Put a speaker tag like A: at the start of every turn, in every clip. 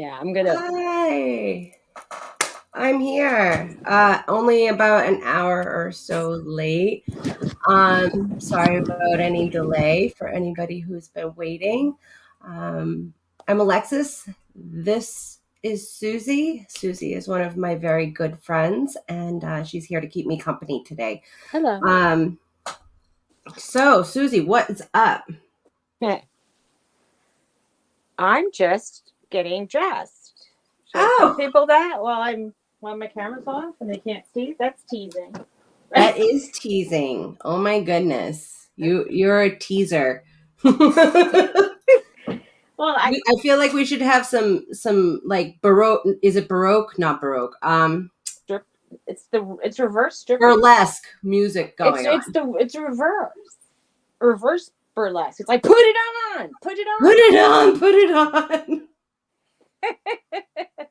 A: Yeah, I'm gonna.
B: Hi, I'm here. Only about an hour or so late. Sorry about any delay for anybody who's been waiting. Um, I'm Alexis. This is Susie. Susie is one of my very good friends, and she's here to keep me company today.
A: Hello.
B: Um, so, Susie, what's up?
A: Hey, I'm just getting dressed. Should I tell
B: Oh,
A: people that while my camera's off and they can't see? That's teasing.
B: that is teasing. Oh my goodness. You're a teaser. I
A: Well, I
B: feel like we should have some like baroque, is it baroque? Not baroque.
A: strip. It's reverse stripping.
B: Burlesque music going on.
A: It's reverse burlesque. It's like put it on, put it
B: Put
A: on.
B: it on, put it on.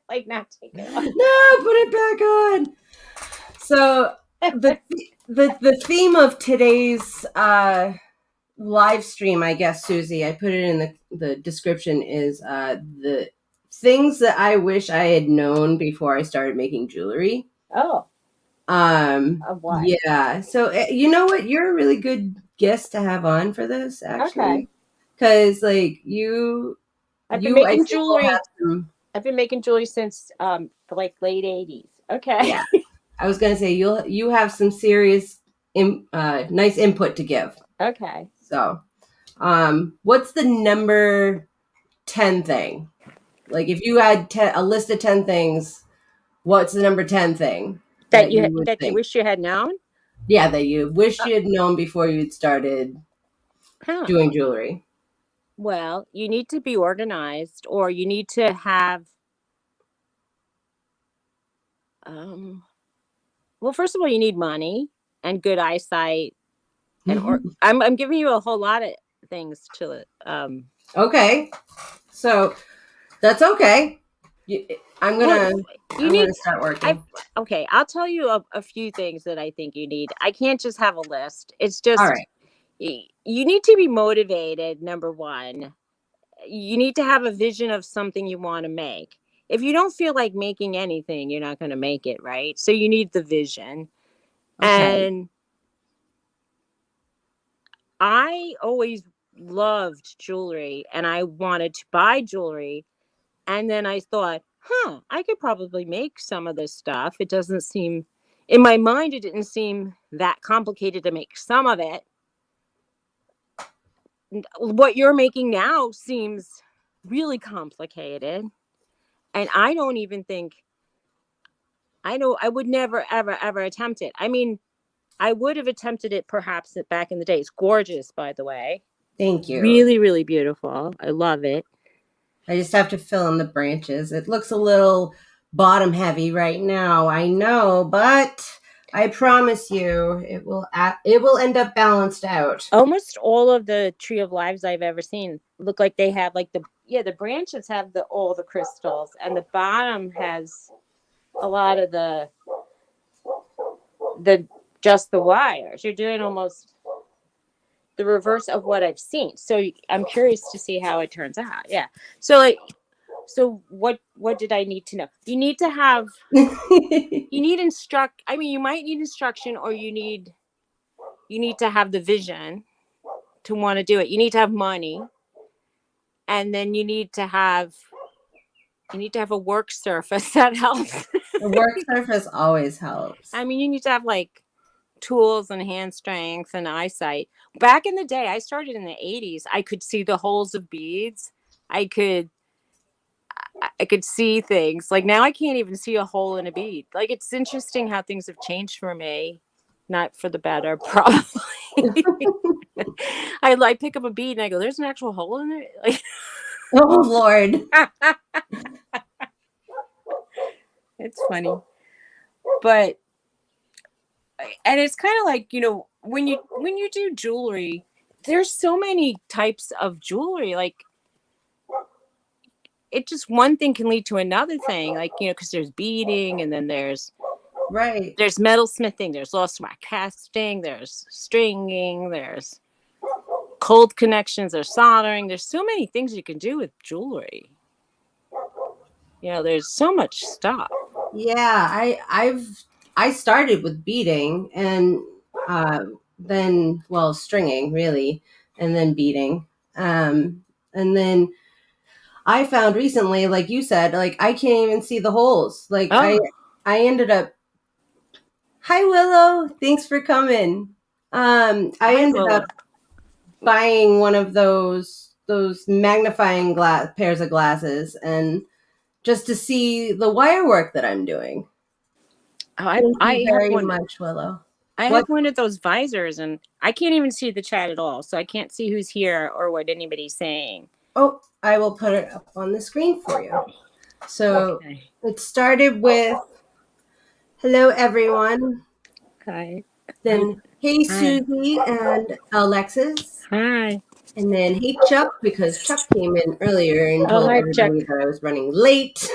A: Like now take it off.
B: No, put it back on. So the the theme of today's live stream, I guess, Susie, I put it in the description, is the things that I wish I had known before I started making jewelry.
A: Oh, of what?
B: Yeah. So you know what? You're a really good guest to have on for this,
A: Okay.
B: actually, because like
A: I've been
B: I
A: making
B: think will have
A: jewelry.
B: some.
A: I've been making jewelry since like late '80s. Okay.
B: Yeah, I was gonna say you have some serious, nice input to give.
A: Okay.
B: So, what's the number 10 thing? Like, if you had a list of 10 things, what's the number 10 thing that you would
A: That you
B: think?
A: wish you had known?
B: Yeah, that you wish
A: Uh,
B: you had known before you'd started
A: huh.
B: doing jewelry.
A: Well, you need to be organized, or you need to have. Um, well, first of all, you need money and good eyesight, I'm giving you a whole lot of things to.
B: Okay, so that's okay. I'm
A: Well,
B: gonna
A: you
B: I'm
A: need.
B: gonna start
A: I
B: working.
A: Okay. I'll tell you a few things that I think you need. I can't just have a list. It's
B: All
A: just
B: right.
A: you need to be motivated. Number one, you need to have a vision of something you want to make. If you don't feel like making anything, you're not going to make it, right? So you need the vision.
B: Okay.
A: And I always loved jewelry and I wanted to buy jewelry. And then I thought, I could probably make some of this stuff. It doesn't seem, in my mind, it didn't seem that complicated to make some of it. What you're making now seems really complicated. And I don't even think, I know I would never, ever, ever attempt it. I mean, I would have attempted it perhaps back in the day. It's gorgeous, by the way.
B: Thank you.
A: Really, really beautiful. I love it.
B: I just have to fill in the branches. It looks a little bottom heavy right now, I know, but I promise you it will end up balanced out.
A: Almost all of the Tree of Lives I've ever seen look like they have like the branches have all the crystals, and the bottom has a lot of the just the wires. You're doing almost the reverse of what I've seen. So I'm curious to see how it turns out. Yeah. So like what did I need to know? You need to have you need instruct I mean you might need instruction, or you need to have the vision to want to do it. You need to have money, and then you need to have a work surface that helps.
B: The work surface always helps.
A: I mean, you need to have like tools and hand strength and eyesight. Back in the day, I started in the 80s. I could see the holes of beads. I could I could see things. Like now I can't even see a hole in a bead. Like it's interesting how things have changed for me. Not for the better, probably. I pick up a bead and I go, there's an actual hole in it. Like
B: Oh Lord.
A: it's funny. But and it's kind of like, when you do jewelry, there's so many types of jewelry. Like it just one thing can lead to another thing. Like, because there's beading, and then there's
B: Right.
A: metalsmithing, there's lost wax casting, there's stringing, there's cold connections, there's soldering. There's so many things you can do with jewelry. You know, there's so much stuff.
B: Yeah, I started with beading and then stringing really, and then beading. And then I found recently, like you said, like I can't even see the holes. Like
A: Oh,
B: I ended up. Hi Willow, thanks for coming. I
A: hi,
B: ended
A: Willow.
B: up buying one of those magnifying glass pairs of glasses, and just to see the wire work that I'm doing.
A: Oh,
B: Thank you
A: I have
B: very
A: one.
B: much, Willow.
A: I
B: What?
A: have one of those visors, and I can't even see the chat at all, so I can't see who's here or what anybody's saying.
B: Oh, I will put it up on the screen for you. So
A: Okay.
B: it started with hello everyone,
A: Hi.
B: then hey
A: Hi.
B: Susie and Alexis,
A: Hi.
B: and then hey Chuck, because Chuck came in earlier and
A: Oh,
B: told
A: hi, Chuck.
B: everybody that I was running late.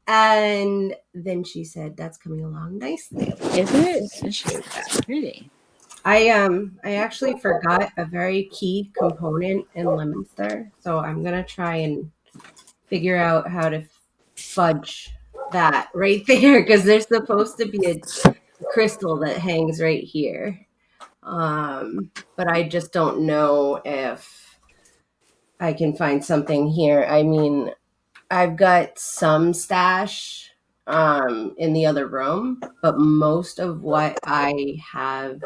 B: And then she said that's coming along nicely.
A: Isn't it? She's pretty.
B: I actually forgot a very key component in lemon stir, so I'm gonna try and figure out how to fudge that right there, because there's supposed to be a crystal that hangs right here. But I just don't know if I can find something here. I mean, I've got some stash in the other room, but most of what I have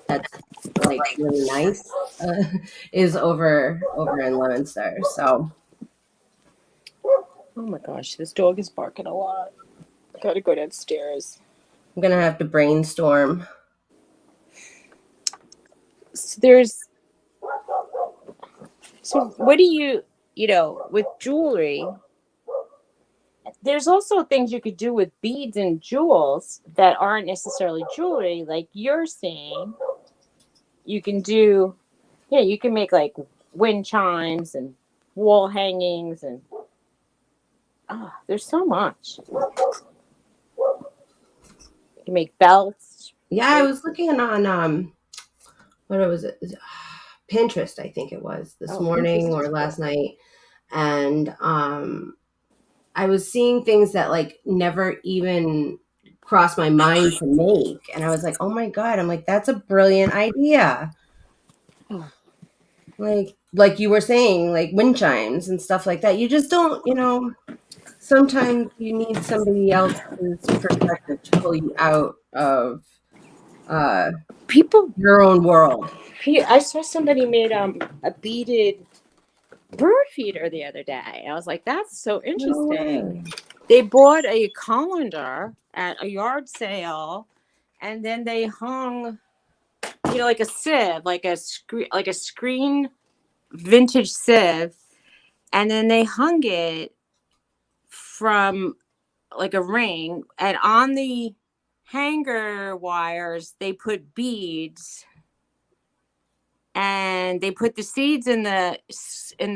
B: that's like really nice is over in Lemon Star. So
A: Oh my gosh, this dog is barking a lot. I gotta go downstairs.
B: I'm gonna have to brainstorm.
A: So what do you know, with jewelry, there's also things you could do with beads and jewels that aren't necessarily jewelry, like you're saying. You can do, yeah, you can make like wind chimes and wall hangings, and there's so much. You can make belts.
B: Yeah, I was looking on what was it? Pinterest, I think it was this
A: Oh,
B: morning
A: Pinterest
B: or
A: is cool.
B: last night, and I was seeing things that like never even crossed my mind to make, and I was like, oh my god! I'm like, that's a brilliant idea.
A: Oh,
B: Like you were saying, like wind chimes and stuff like that. You just don't, sometimes you need somebody else's perspective to pull you out of uh,
A: people,
B: your own world.
A: I saw somebody made a beaded bird feeder the other day. I was like, that's so
B: No
A: interesting.
B: way.
A: They bought a colander at a yard sale, and then they hung, like a sieve, like a screen vintage sieve, and then they hung it from like a ring, and on the hanger wires they put beads, and they put the seeds in the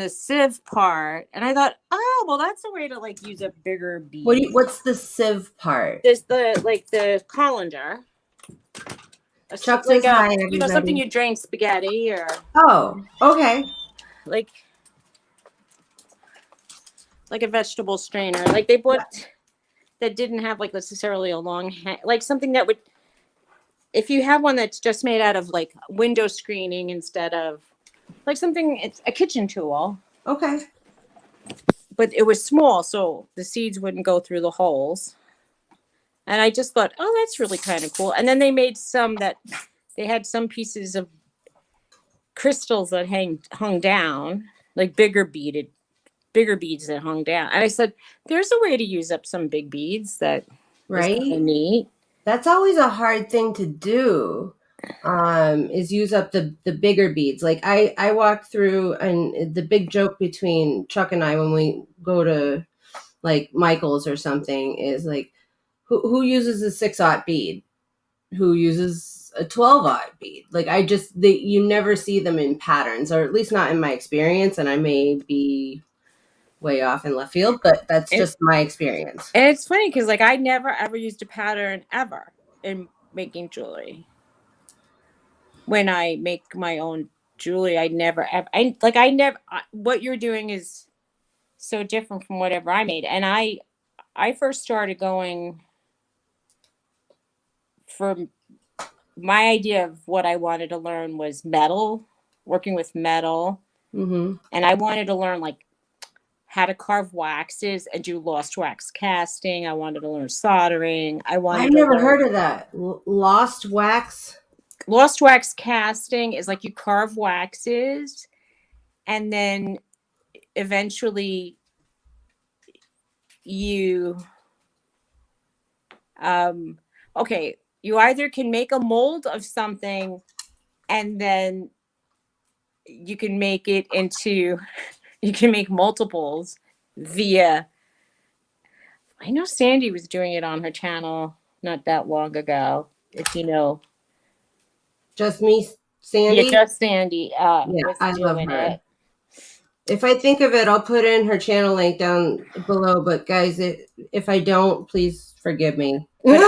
A: sieve part, and I thought, oh well, that's a way to like use a bigger bead.
B: What's the sieve part?
A: There's the colander,
B: Chuck
A: like
B: says
A: a,
B: hi,
A: something
B: everybody.
A: you drain spaghetti, or
B: Oh, okay.
A: like a vegetable strainer, like they bought,
B: Yeah.
A: that didn't have like necessarily a long like something that would, if you have one that's just made out of like window screening instead of like something, it's a kitchen tool,
B: Okay.
A: but it was small so the seeds wouldn't go through the holes. And I just thought, oh, that's really kind of cool. And then they made some that they had some pieces of crystals that hung down, like bigger beads that hung down. And I said, there's a way to use up some big beads that is kind of
B: Right?
A: neat.
B: That's always a hard thing to do. Is use up the bigger beads. Like I walk through, and the big joke between Chuck and I when we go to like Michael's or something is like, who uses a 6/0 bead? Who uses a 12/0 bead? Like you never see them in patterns, or at least not in my experience, and I may be way off in left field, but that's
A: And,
B: just my experience.
A: and it's funny because like I never ever used a pattern ever in making jewelry. When I make my own jewelry, I never ever, what you're doing is so different from whatever I made. And I first started going for my idea of what I wanted to learn was metal, working with metal.
B: Mm-hmm.
A: And I wanted to learn like how to carve waxes and do lost wax casting. I wanted to learn soldering. I
B: I've
A: wanted to
B: never
A: learn
B: heard of that. Lost wax.
A: lost wax casting is like you carve waxes and then eventually you okay, you either can make a mold of something and then you can make it into you can make multiples via I know Sandy was doing it on her channel not that long ago, if you know.
B: Just me,
A: Yeah,
B: Sandy?
A: just Sandy
B: Yeah,
A: was
B: I love
A: doing
B: her.
A: it.
B: If I think of it, I'll put in her channel link down below. But guys, if I don't, please forgive me.
A: But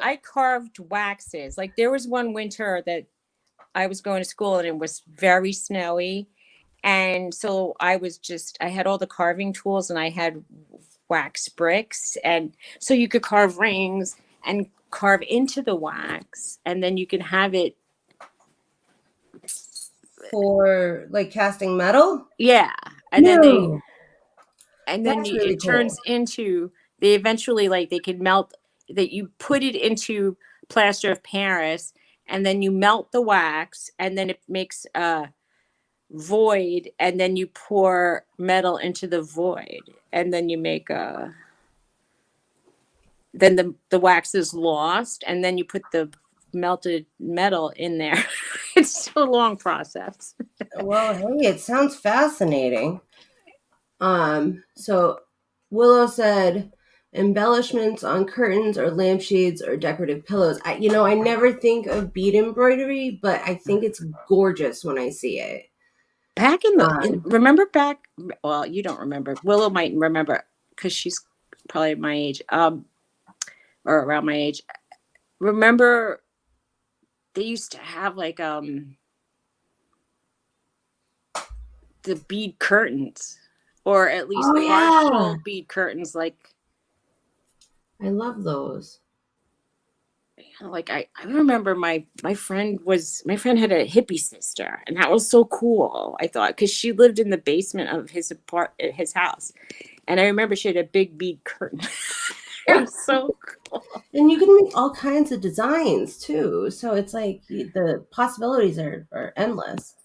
A: I carved waxes. Like there was one winter that I was going to school and it was very snowy. And so I had all the carving tools and I had wax bricks. And so you could carve rings and carve into the wax. And then you can have it.
B: For like casting metal?
A: Yeah. And then
B: No, that's really
A: it
B: cool.
A: turns into, they eventually like they could melt, that you put it into plaster of Paris and then you melt the wax and then it makes a void and then you pour metal into the void and then you make a then the wax is lost and then you put the melted metal in there. It's a long process.
B: Well, hey, it sounds fascinating. So Willow said embellishments on curtains or lampshades or decorative pillows. I never think of bead embroidery, but I think it's gorgeous when I see it.
A: Back
B: Um,
A: remember back, well, you don't remember. Willow might remember because she's probably my age, or around my age. Remember they used to have like the bead curtains, or at least
B: oh yeah,
A: partial bead curtains,
B: I love those.
A: like I remember my friend had a hippie sister and that was so cool. I thought because she lived in the basement of his house, and I remember she had a big bead curtain. It was so cool.
B: And you can make all kinds of designs too. So it's like the possibilities are endless.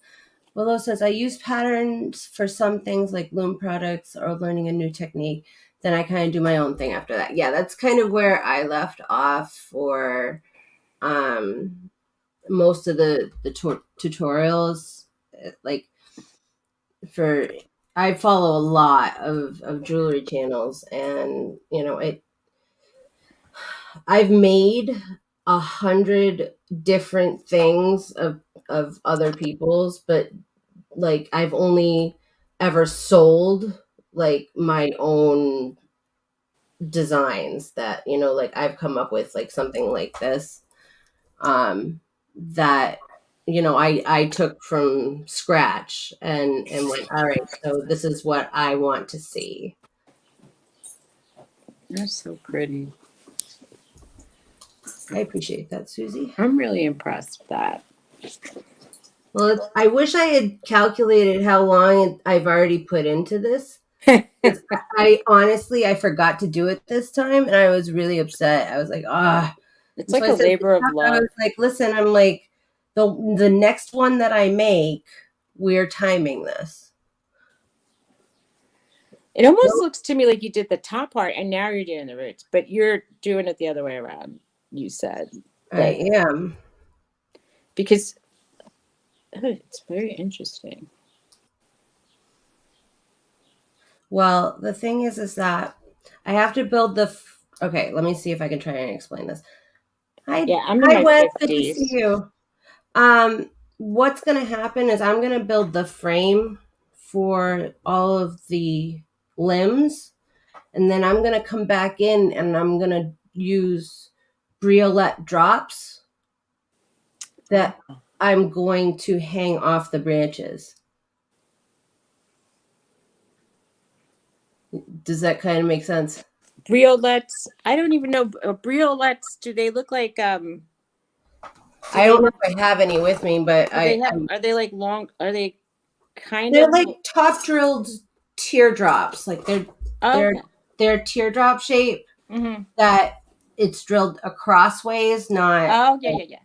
B: Willow says, I use patterns for some things like loom products or learning a new technique. Then I kind of do my own thing after that. Yeah, that's kind of where I left off for most of the tutorials. Like for I follow a lot of jewelry channels, and I've made 100 different things of other people's, but like I've only ever sold like my own designs that like I've come up with like something like this that I took from scratch and went, all right, so this is what I want to see.
A: That's so pretty.
B: I appreciate that, Susie.
A: I'm really impressed with that.
B: Well, I wish I had calculated how long I've already put into this. I honestly, I forgot to do it this time, and I was really upset. I was like, ah.
A: It's
B: And so
A: like
B: I
A: a
B: said,
A: labor of
B: I
A: love.
B: was like, listen, I'm like, the next one that I make, we're timing this.
A: It almost
B: Nope.
A: looks to me like you did the top part and now you're doing the roots, but you're doing it the other way around, you said. But
B: I am.
A: because it's very interesting.
B: Well, the thing is that I have to build okay, let me see if I can try and explain this. Hi,
A: Yeah, I'm in
B: hi,
A: my
B: Wes. Good to see
A: 50s.
B: you. What's going to happen is I'm going to build the frame for all of the limbs, and then I'm going to come back in and I'm going to use Briolette Drops that I'm going to hang off the branches. Does that kind of make sense?
A: Briolettes. I don't even know. Briolettes, do they look like
B: I don't know if I have any with me, but
A: are they like long, are they kind
B: they're
A: of
B: like top drilled teardrops. Like they're
A: okay.
B: they're teardrop shape
A: Mm-hmm.
B: that it's drilled across ways,
A: Oh yeah.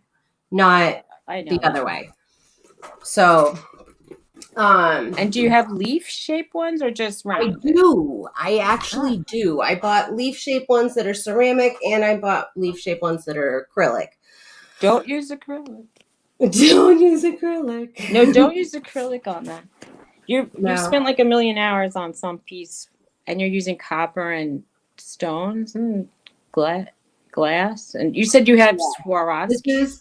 B: not
A: I know.
B: the other way. So
A: And do you have leaf shaped ones or just
B: I
A: round?
B: do. I actually do. I bought leaf shaped ones that are ceramic, and I bought leaf shaped ones that are acrylic.
A: Don't use acrylic.
B: Don't use acrylic.
A: No, don't use acrylic on that. You spent
B: No.
A: like 1,000,000 hours on some piece, and you're using copper and stones and glass. And you said you have Swarovski.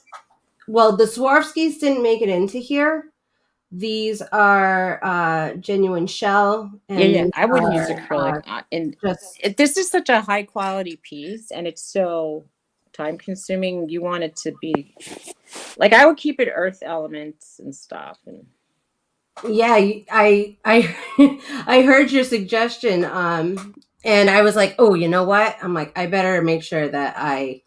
B: Well, the Swarovskis didn't make it into here. These are genuine shell, and
A: Yeah.
B: these
A: I wouldn't use
B: are
A: acrylic. And
B: just
A: this is such a high quality piece, and it's so time consuming. You want it to be like I would keep it earth elements and stuff. And
B: yeah. I I heard your suggestion, and I was like, oh, you know what? I'm like, I better make sure that I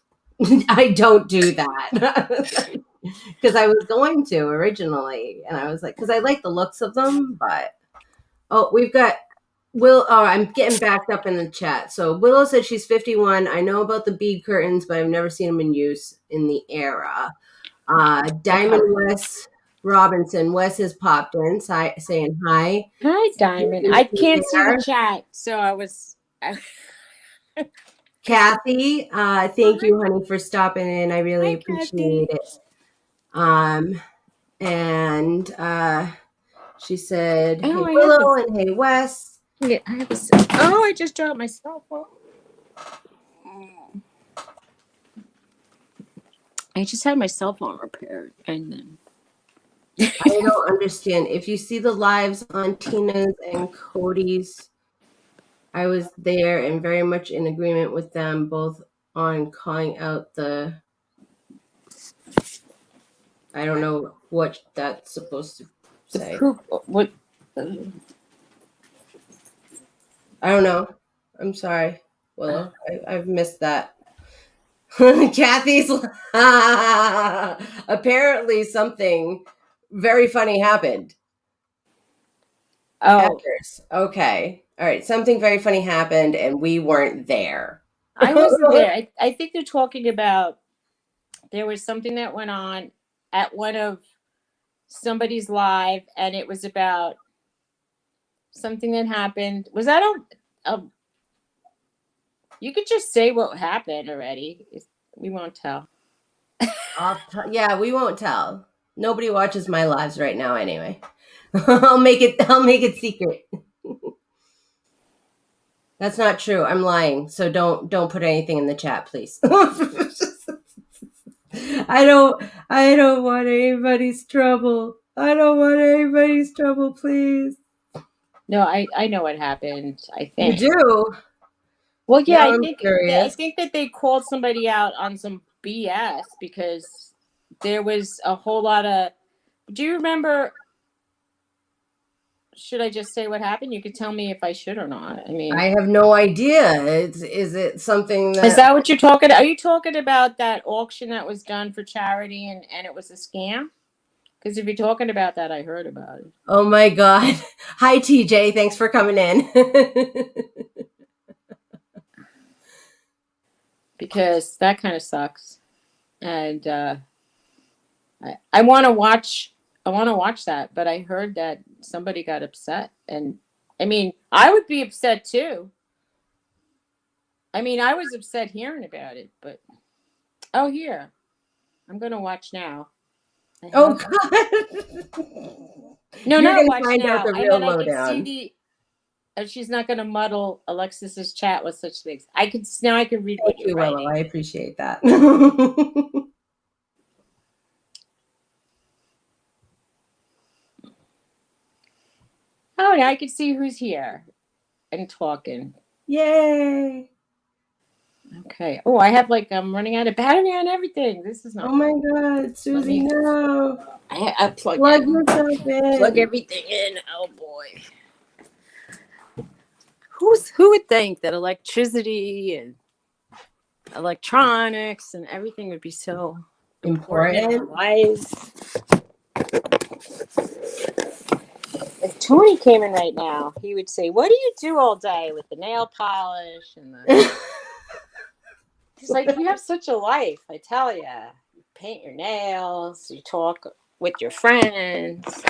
B: I don't do that. Because I was going to originally, and I was like, because I like the looks of them, but we've got Will. Oh, I'm getting backed up in the chat. So Willow said she's 51. I know about the bead curtains, but I've never seen them in use in the era. Diamond Wes Robinson. Wes has popped in, saying hi.
A: hi, Diamond. I can't see the chat, so I was.
B: Kathy, thank you, honey, for stopping in. I really appreciate it. And she said, hey, Willow, and hey, Wes.
A: Yeah, I just dropped my cell phone. I just had my cell phone repaired, and then
B: I don't understand. If you see the lives on Tina's and Cody's, I was there and very much in agreement with them both on calling out the. I don't know what that's supposed to say.
A: What?
B: I don't know. I'm sorry, Willow. I've missed that. Kathy's apparently something very funny happened.
A: Oh,
B: Actors. Okay. All right. Something very funny happened and we weren't there.
A: I wasn't there. I think they're talking about there was something that went on at one of somebody's live, and it was about something that happened. Was that a you could just say what happened already. We won't tell.
B: Yeah, we won't tell. Nobody watches my lives right now anyway. I'll make it secret. That's not true. I'm lying. So don't put anything in the chat, please. I don't want anybody's trouble. I don't want anybody's trouble, please.
A: No, I know what happened. I think
B: you do.
A: Well, yeah,
B: Now
A: I think that they called somebody out on some BS because there was a whole lot of. Do you remember? Should I just say what happened? You could tell me if I should or not. I mean,
B: I have no idea. Is it something that
A: is that what you're talking? Are you talking about that auction that was done for charity and it was a scam? Because if you're talking about that, I heard about it.
B: Oh my God! Hi, TJ. Thanks for coming in.
A: Because that kind of sucks, and I want to watch. I want to watch that, but I heard that somebody got upset, and I mean, I would be upset too. I mean, I was upset hearing about it, but here, I'm gonna watch now.
B: Oh God!
A: No,
B: You're
A: not
B: gonna
A: watch
B: find
A: now.
B: out the
A: I
B: real
A: mean, I can
B: lowdown.
A: see she's not gonna muddle Alexis's chat with such things. I can read what you're writing.
B: Willow. I appreciate that.
A: Oh, yeah, I can see who's here and talking.
B: Yay!
A: Okay. Oh, I have I'm running out of battery on everything. This is not.
B: Oh my God, Susie! No.
A: I plug
B: yourself in.
A: Plug everything in. Oh boy. Who's who would think that electricity and electronics and everything would be so important in our lives? If Tony came in right now, he would say, "What do you do all day with the nail polish and the?" He's like, "You have such a life, I tell you. You paint your nails, you talk with your friends."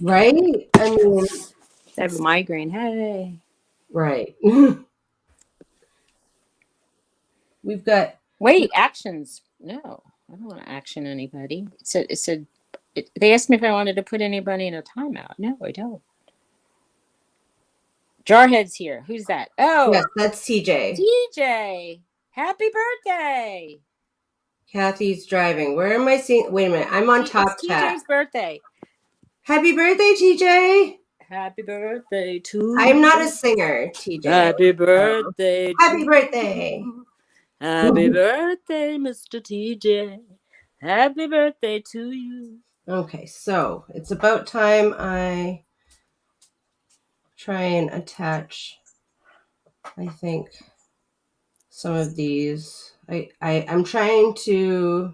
B: Right? I mean,
A: I have a migraine. Hey.
B: right. We've got.
A: Wait, actions. No, I don't want to action anybody. They asked me if I wanted to put anybody in a timeout. No, I don't. Jarhead's here. Who's that? Oh,
B: Yes, that's TJ.
A: TJ. Happy birthday.
B: Kathy's driving. Where am I seeing? Wait a minute. I'm on top chat.
A: TJ's birthday.
B: Happy birthday, TJ.
A: Happy birthday to you.
B: I'm not a singer, TJ.
A: Happy birthday.
B: Happy birthday.
A: Happy birthday, Mr. TJ. Happy birthday to you.
B: Okay, so it's about time I try and attach, I think, some of these. I'm trying to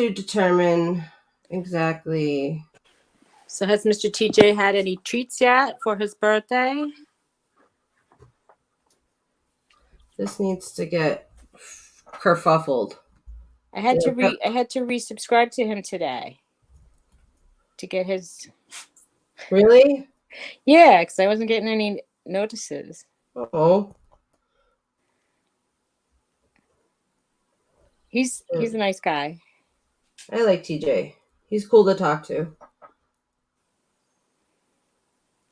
B: determine exactly.
A: So has Mr. TJ had any treats yet for his birthday?
B: This needs to get kerfuffled.
A: I had to resubscribe to him today to get his.
B: Really?
A: Yeah, because I wasn't getting any notices.
B: Oh.
A: He's a nice guy.
B: I like TJ. He's cool to talk to.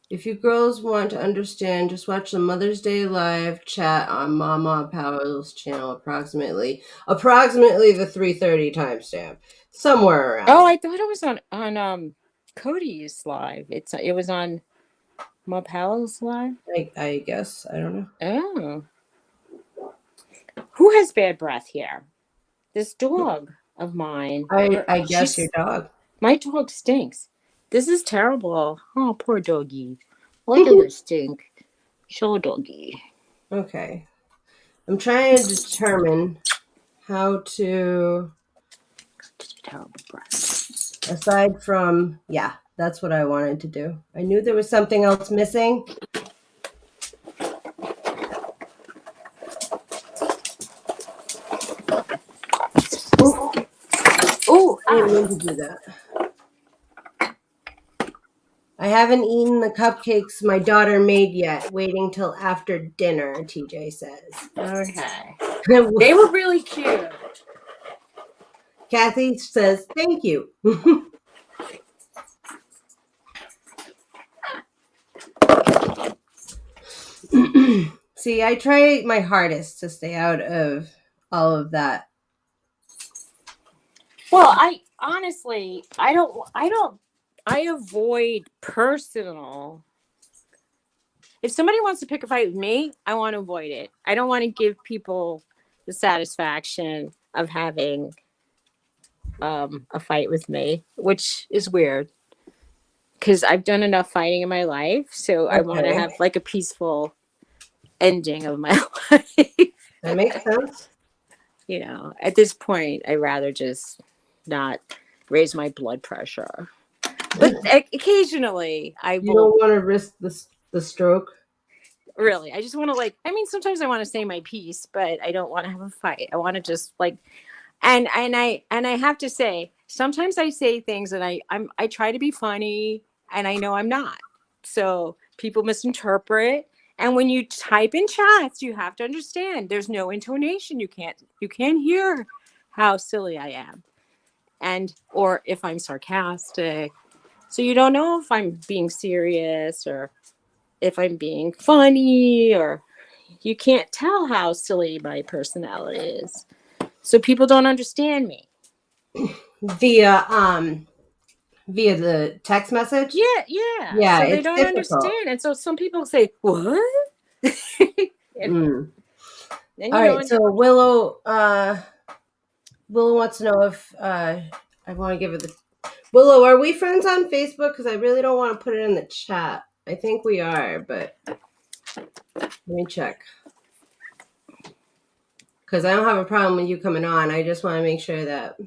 B: If you girls want to understand, just watch the Mother's Day live chat on Mama Powell's channel approximately the 3:30 timestamp. Somewhere around.
A: Oh, I thought it was on Cody's live. It was on Mama Powell's live.
B: I guess. I don't know.
A: Oh. Who has bad breath here? This dog of mine.
B: I guess your dog.
A: My dog stinks. This is terrible. Oh, poor doggy. Look at this stink. Show doggy.
B: Okay. I'm trying to determine how to.
A: Terrible breath.
B: Aside from, yeah, that's what I wanted to do. I knew there was something else missing.
A: Oh,
B: I didn't mean to do that. I haven't eaten the cupcakes my daughter made yet. Waiting till after dinner, TJ says.
A: Okay. They were really cute.
B: Kathy says, thank you. See, I try my hardest to stay out of all of that.
A: Well, I avoid personal. If somebody wants to pick a fight with me, I want to avoid it. I don't want to give people the satisfaction of having a fight with me, which is weird because I've done enough fighting in my life. So I want to have like a peaceful ending of my life.
B: That makes sense.
A: You know, at this point, I'd rather just not raise my blood pressure. But occasionally,
B: You don't want to risk the stroke.
A: Really, I just want to sometimes I want to say my piece, but I don't want to have a fight. I want to just and I have to say, sometimes I say things and I try to be funny and I know I'm not. So people misinterpret. And when you type in chats, you have to understand there's no intonation. You can't hear how silly I am. Or if I'm sarcastic. So you don't know if I'm being serious or if I'm being funny, or you can't tell how silly my personality is. So people don't understand me.
B: Via the text message?
A: Yeah. So they don't understand. And so some people say, what?
B: All right, so Willow wants to know if I want to give her the Willow, are we friends on Facebook? Because I really don't want to put it in the chat. I think we are, but let me check. Because I don't have a problem with you coming on. I just want to make sure that.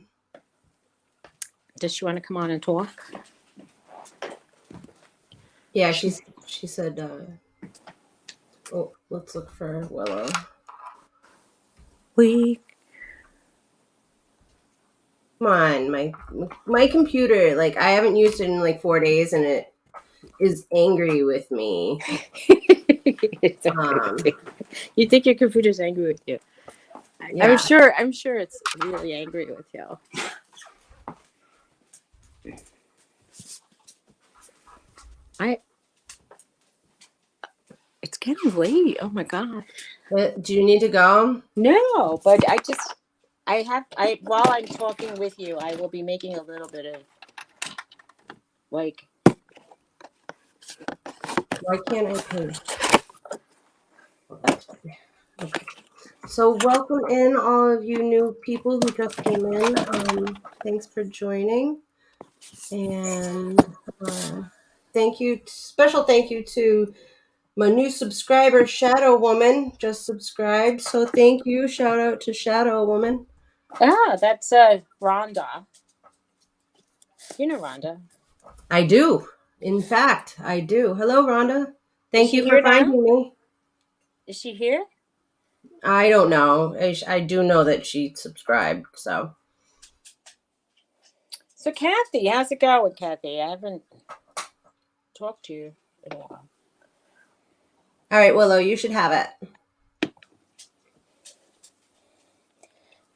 A: Does she want to come on and talk?
B: Yeah, she said. Oh, let's look for Willow. Come on, my computer. Like I haven't used it in like 4 days, and it is angry with me.
A: It's angry with you. You think your computer's angry with you? Yeah. I'm sure it's really angry with you. It's getting late. Oh my god.
B: Do you need to go?
A: No, but while I'm talking with you, I will be making a little bit of like.
B: Why can't I paste? Okay. So welcome in all of you new people who just came in. Thanks for joining. And special thank you to my new subscriber, Shadow Woman, just subscribed. So thank you. Shout out to Shadow Woman.
A: Ah, that's Rhonda. You know Rhonda.
B: I do. In fact, I do. Hello, Rhonda. Thank you for finding me.
A: Is she here?
B: I don't know. I do know that she subscribed. So
A: Kathy, how's it going, Kathy? I haven't talked to you in a while.
B: All right, Willow, you should have it.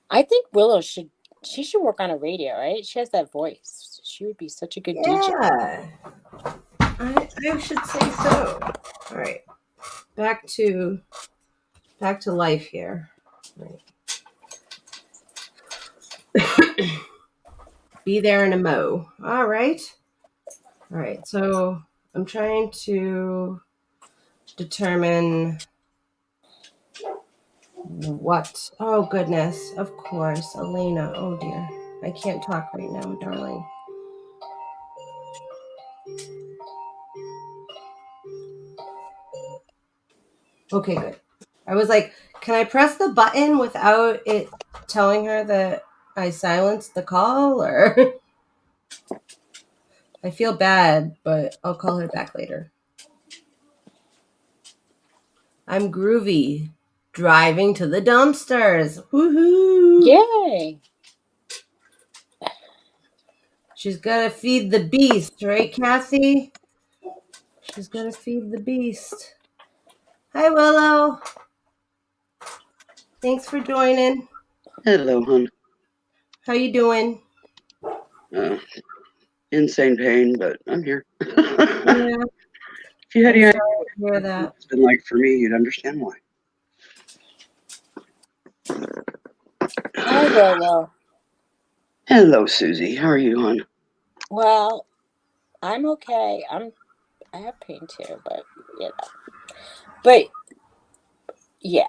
A: I think Willow should work on a radio, right? She has that voice. She would be such a good DJ.
B: Yeah, I should say so. All right, back to life here. Right. Be there in a mo. All right. So I'm trying to determine what. Oh goodness! Of course, Elena. Oh dear, I can't talk right now, darling. Okay, good. I was like, can I press the button without it telling her that I silenced the call? Or I feel bad, but I'll call her back later. I'm groovy. Driving to the dumpsters. Woohoo!
A: Yay!
B: She's got to feed the beast, right, Kathy? She's got to feed the beast. Hi, Willow. Thanks for joining.
C: Hello, hon.
B: How you doing?
C: Insane pain, but I'm here.
B: Yeah.
C: If you had any idea
B: what
C: it's been like for me, you'd understand why.
A: Hi, Willow.
C: Hello, Susie. How are you, hon?
A: Well, I'm okay. I have pain too, but you know. But yeah,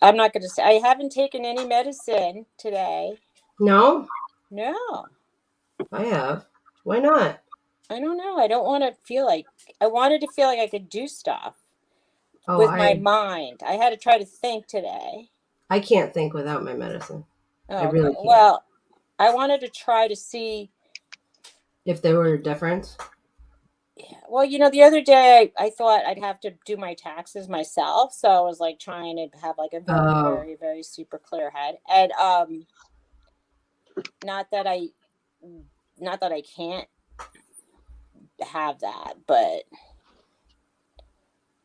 A: I'm not gonna say I haven't taken any medicine today.
B: No?
A: No.
B: I have. Why not?
A: I don't know. I don't want to feel like I wanted to feel like I could do stuff with my mind. I had to try to think today.
B: I can't think without my medicine.
A: Oh,
B: I really can't.
A: Well, I wanted to try to see
B: if there were a difference.
A: Yeah. Well, the other day I thought I'd have to do my taxes myself, so I was like trying to have like a very, very, very super clear head, and not that I can't have that, but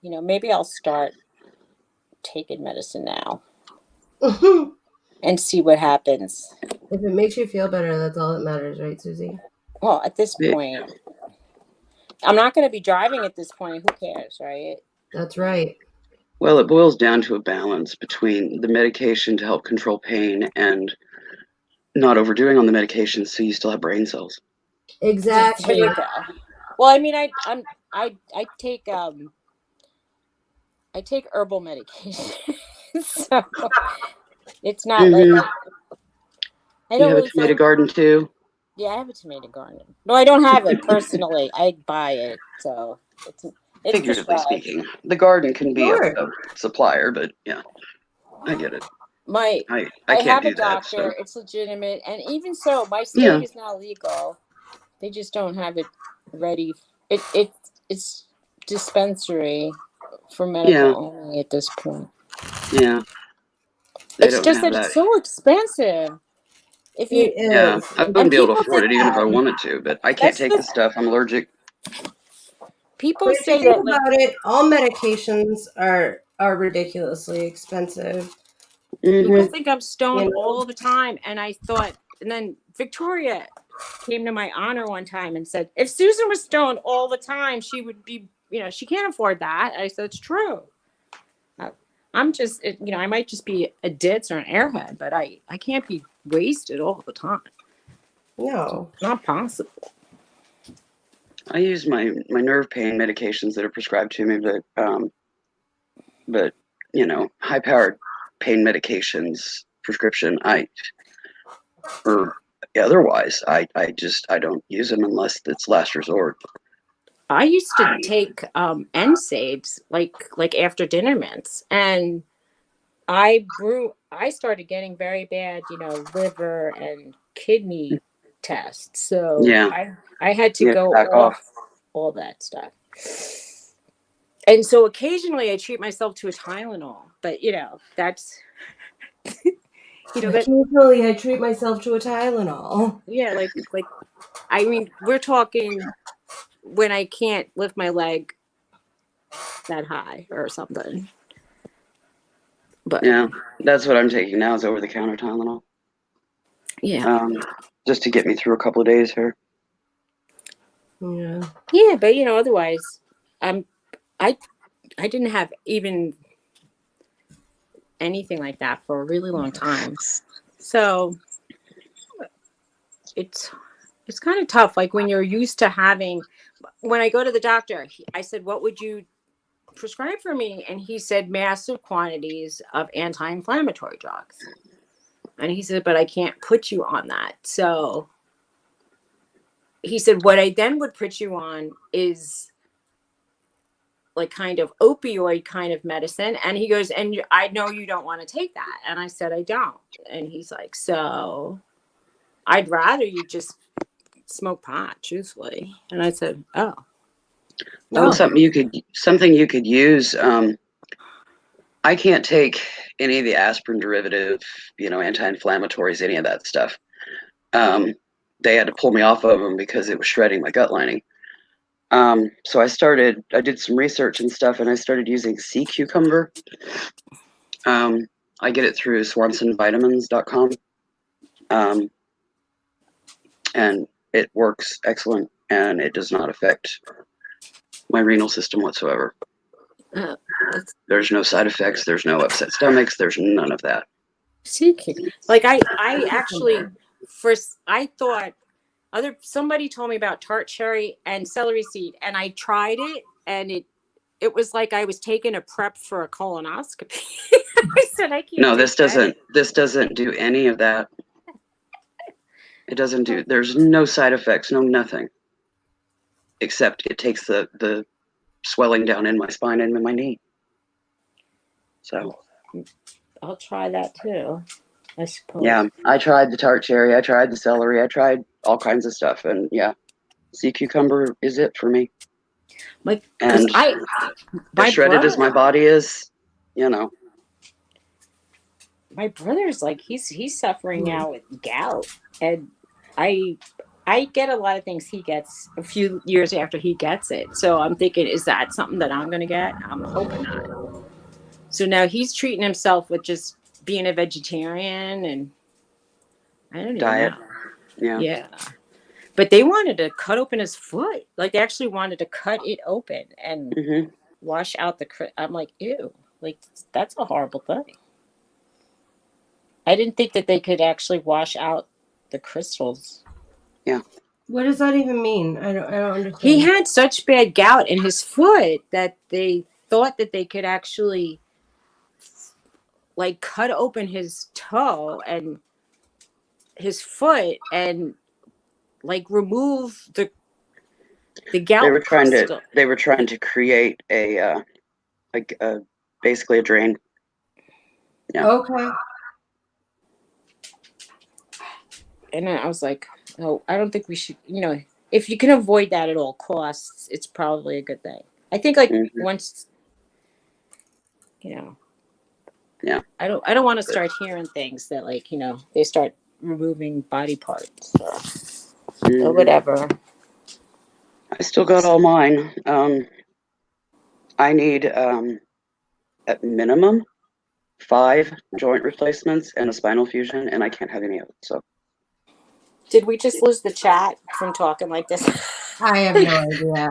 A: maybe I'll start taking medicine now and see what happens.
B: If it makes you feel better, that's all that matters, right, Susie?
A: Well, at this point, I'm not going to be driving at this point. Who cares, right?
B: That's right.
C: Well, it boils down to a balance between the medication to help control pain and not overdoing on the medication so you still have brain cells.
B: Exactly.
A: There you go. Well, I mean, I take herbal medication, so it's not like I don't
C: have a tomato garden too.
A: Yeah, I have a tomato garden. No, I don't have it personally. I buy it, so it's
C: Figuratively
A: prescribed.
C: speaking, the garden can be
B: Sure.
C: a supplier, but yeah, I get it.
A: My
C: I
A: I
C: can't
A: have a
C: do that. So
A: doctor. It's legitimate, and even so, my
C: yeah,
A: state is now legal. They just don't have it ready. It's dispensary for medical
C: yeah,
A: only at this point.
C: yeah. They
A: It's
C: don't
A: just
C: have
A: that it's
C: that.
A: so expensive. If you
B: It
C: Yeah,
B: is.
C: I
A: and
C: wouldn't be able to
A: people
C: afford
A: think
C: it even if I wanted to, but I can't
A: that's
C: take
A: the
C: the stuff. I'm allergic.
A: people
B: But if you
A: say
B: think
A: that like
B: about it, all medications are ridiculously expensive.
A: people
C: Hmm.
A: think I'm
B: You
A: stoned
B: know?
A: all the time, and I thought, and then Victoria came to my honor one time and said, if Susan was stoned all the time, she would be, she can't afford that. I said, it's true. I- I'm just, I might just be a ditz or an airhead, but I can't be wasted all the time.
B: No.
A: Not possible.
C: I use my nerve pain medications that are prescribed to me, but high powered pain medications prescription, or otherwise, I don't use them unless it's last resort.
A: I used to take NSAIDs like after dinner mints, and I started getting very bad, liver and kidney tests. So
C: Yeah,
A: I had to
C: you have to
A: go
C: back
A: off
C: off.
A: all that stuff. And so occasionally I treat myself to a Tylenol, but that's that
B: Occasionally, I treat myself to a Tylenol.
A: yeah, like I mean, we're talking when I can't lift my leg that high or something. But
C: Yeah, that's what I'm taking now is over the counter Tylenol.
A: yeah.
C: Just to get me through a couple of days here.
B: Yeah.
A: Yeah, but otherwise I'm I I didn't have even anything like that for a really long time. So it's it's kind of tough. Like when you're used to having, when I go to the doctor, I said, "What would you prescribe for me?" And he said, "Massive quantities of anti-inflammatory drugs." And he said, "But I can't put you on that." So he said, "What I then would put you on is like kind of opioid kind of medicine." And he goes, "And I know you don't want to take that." And I said, "I don't." And he's like, "So I'd rather you just smoke pot, truthfully." And I said, "Oh,
C: Well,
B: Oh.
C: something you could use. I can't take any of the aspirin derivative, anti-inflammatories, any of that stuff. Um, they had to pull me off of them because it was shredding my gut lining. So I did some research and stuff, and I started using sea cucumber. Um, I get it through swansonvitamins.com. Um, and it works excellent, and it does not affect my renal system whatsoever.
A: uh, that's
C: There's no side effects. There's no upset stomachs. There's none of that.
A: seeking." Like I actually first I thought somebody told me about tart cherry and celery seed, and I tried it, and it was like I was taking a prep for a colonoscopy. I said, I can't
C: No,
A: take that.
C: this doesn't do any of that. It doesn't do. There's no side effects. No nothing. Except it takes the swelling down in my spine and in my knee. So
A: I'll try that too, I suppose.
C: yeah, I tried the tart cherry. I tried the celery. I tried all kinds of stuff, and yeah, sea cucumber is it for me.
A: Like, because
C: And as
A: my
C: shredded as my
A: brother,
C: body is, you know,
A: my brother's like he's suffering now with gout, and I I get a lot of things he gets a few years after he gets it. So I'm thinking, is that something that I'm gonna get? I'm hoping not. So now he's treating himself with just being a vegetarian, and I don't even
C: diet.
A: know.
C: Yeah.
A: Yeah. But they wanted to cut open his foot. Like they actually wanted to cut it open and
C: Hmm.
A: wash out I'm like, ew. Like that's a horrible thing. I didn't think that they could actually wash out the crystals.
C: Yeah.
B: What does that even mean? I don't
A: He
B: understand.
A: had such bad gout in his foot that they thought that they could actually like cut open his toe and his foot and like remove the gout
C: They were trying
A: crystal.
C: to create a basically a drain. Yeah.
B: Okay.
A: And I was like, oh, I don't think we should, if you can avoid that at all costs, it's probably a good thing. I think like once,
C: Yeah.
A: I don't want to start hearing things that like, they start removing body parts or whatever.
C: I still got all mine. I need at minimum 5 joint replacements and a spinal fusion, and I can't have any of it. So
A: Did we just lose the chat from talking like this?
B: I have no idea.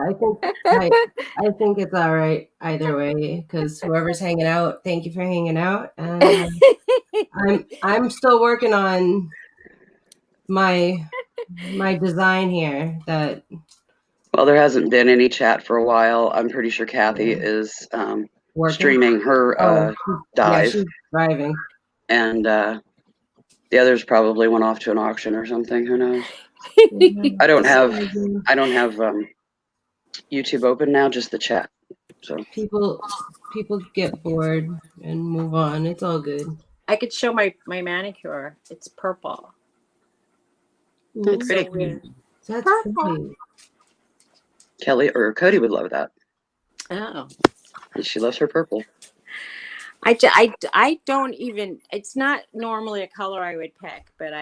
B: I think it's all right either way, because whoever's hanging out, thank you for hanging out. And I'm still working on my design here. That
C: well, there hasn't been any chat for a while. I'm pretty sure Kathy is
B: working.
C: streaming her dive,
B: she's driving,
C: and the others probably went off to an auction or something. Who knows? I don't have YouTube open now, just the chat. So
B: people get bored and move on. It's all good.
A: I could show my manicure. It's purple.
C: It's
A: So
C: pretty.
A: weird.
B: That's
A: Purple.
B: pretty.
C: Kelly or Cody would love that.
A: Oh.
C: She loves her purple.
A: I don't even, it's not normally a color I would pick, but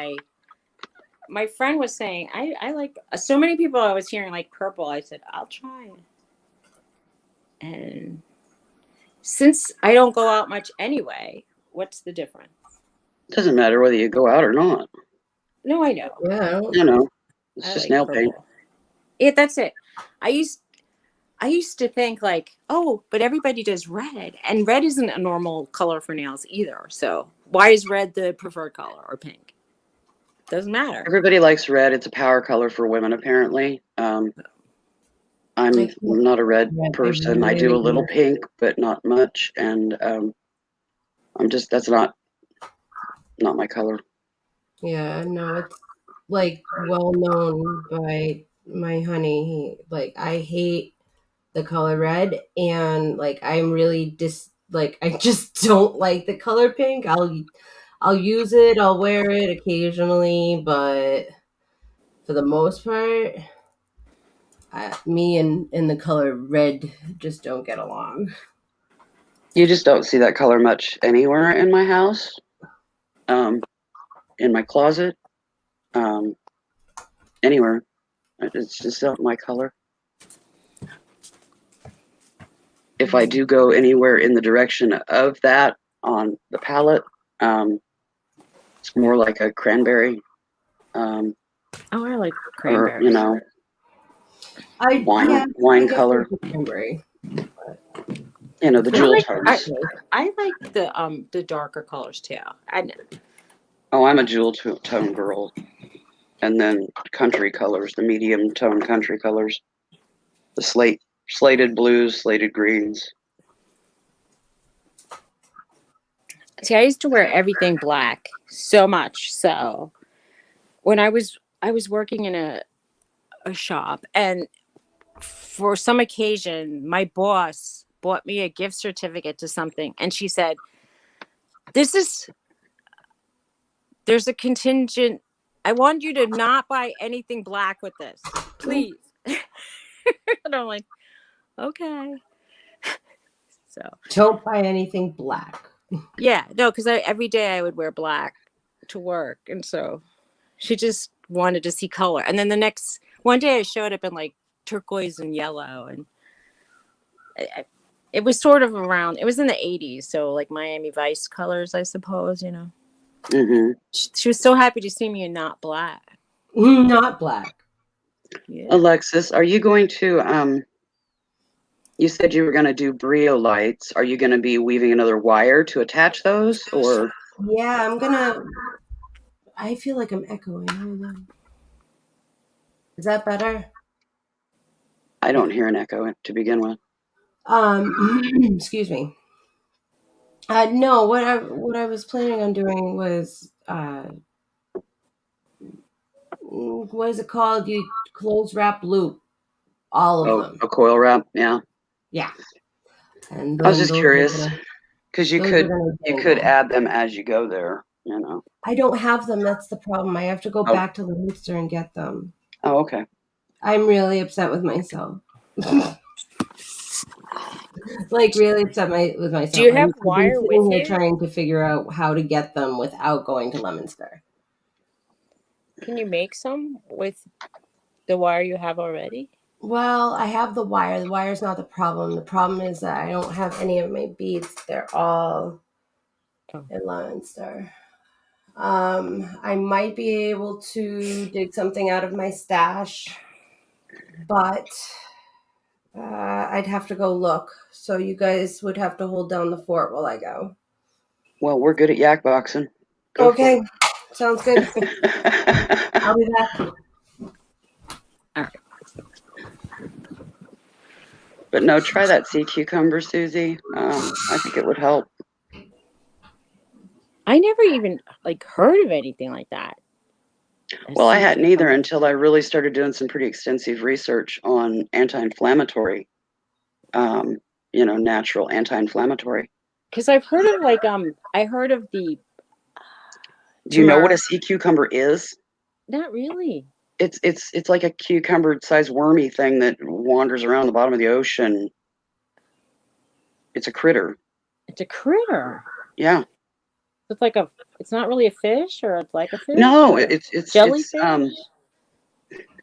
A: my friend was saying, I like, so many people I was hearing like purple. I said, I'll try it. And since I don't go out much anyway, what's the difference?
C: Doesn't matter whether you go out or not.
A: No, I know.
B: Yeah.
C: It's
A: I
C: just
A: like
C: nail
A: purple.
C: paint.
A: Yeah, that's it. I used to think like, oh, but everybody does red, and red isn't a normal color for nails either. So why is red the preferred color or pink? Doesn't matter.
C: Everybody likes red. It's a power color for women, apparently. I'm not a red person. I do a little pink, but not much, and that's not my color.
B: Yeah, no, it's like well known by my honey. I hate the color red, and like I'm really I just don't like the color pink. I'll use it, I'll wear it occasionally, but for the most part, me and the color red just don't get along.
C: You just don't see that color much anywhere in my house, in my closet, anywhere. It's just not my color. If I do go anywhere in the direction of that on the palette, it's more like a cranberry.
A: Oh, I like cranberry.
C: Or, wine color.
B: Cranberry.
C: The jewel tones.
A: I like the darker colors too.
C: I'm a jewel tone girl. And then country colors, the medium tone country colors. The slated blues, slated greens.
A: See, I used to wear everything black so much. So when I was working in a shop, and for some occasion, my boss bought me a gift certificate to something, and she said, there's a contingent. I want you to not buy anything black with this, please. And I'm like, okay. So
B: don't buy anything black.
A: Yeah, no, because every day I would wear black to work, and so she just wanted to see color. And then one day I showed up in like turquoise and yellow, and it was sort of around. It was in the '80s, so like Miami Vice colors, I suppose.
C: Mm-hmm.
A: She was so happy to see me in not black.
B: Not black.
A: Yeah.
C: Alexis, are you going to you said you were going to do briolites. Are you going to be weaving another wire to attach those, or?
B: Yeah, I feel like I'm echoing. Hold on. Is that better?
C: I don't hear an echo to begin with.
B: Excuse me. No, what I was planning on doing was what is it called? You close wrap loop all of
C: Oh,
B: them.
C: a coil wrap. Yeah.
B: Yeah. And
C: I was
B: then
C: just curious because you could
B: dangle.
C: add them as you go there. You know.
B: I don't have them. That's the problem. I have to go
C: Oh.
B: back to Leominster and get them.
C: Oh, okay.
B: I'm really upset with myself. Like really upset with myself.
A: Do you have
B: I've been
A: wire
B: sitting
A: with
B: here
A: you?
B: trying to figure out how to get them without going to Leominster.
A: Can you make some with the wire you have already?
B: Well, I have the wire. The wire's not the problem. The problem is that I don't have any of my beads. They're all in Leominster. I might be able to dig something out of my stash, but I'd have to go look. So you guys would have to hold down the fort while I go.
C: Well, we're good at yak boxing. Go
B: Okay, sounds good.
C: for it.
B: I'll be back.
A: All right.
C: But no, try that sea cucumber, Susie. I think it would help.
A: I never even heard of anything like that.
C: Well, I hadn't either until I really started doing some pretty extensive research on anti-inflammatory, natural anti-inflammatory.
A: Because I've heard of I heard of the.
C: Do you know what a sea cucumber is?
A: Not really.
C: It's like a cucumber-sized wormy thing that wanders around the bottom of the ocean. It's a critter.
A: It's a critter.
C: Yeah.
A: It's it's not really a fish, or it's like a fish.
C: No, it's
A: jellyfish.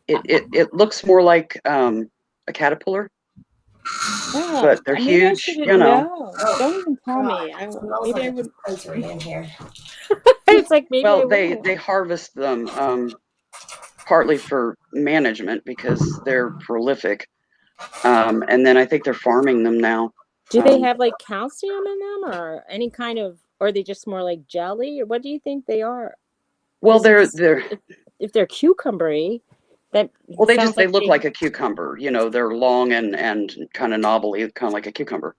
C: It looks more like a caterpillar.
A: Oh,
C: but they're huge.
A: Don't even tell me.
B: Maybe I would dispensary in here.
A: It's like maybe.
C: Well, they harvest them partly for management because they're prolific, and then I think they're farming them now.
A: Do they have calcium in them, or any kind of, or are they just more like jelly, or what do you think they are?
C: Well, they're
A: if they're cucumbery,
C: they look like a cucumber. They're long and kind of knobbly, kind of like a cucumber.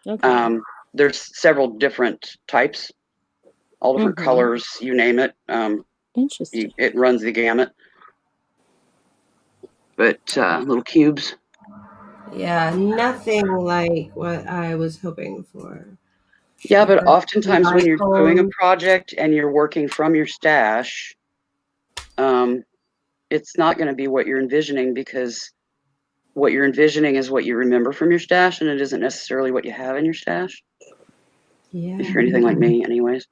A: Okay.
C: There's several different types, all different colors, you name it.
A: Interesting.
C: It runs the gamut. But little cubes.
B: Yeah, nothing like what I was hoping for.
C: Yeah, but oftentimes when you're doing a project and you're working from your stash, it's not going to be what you're envisioning, because what you're envisioning is what you remember from your stash, and it isn't necessarily what you have in your stash.
B: Yeah.
C: If you're anything like me, anyways.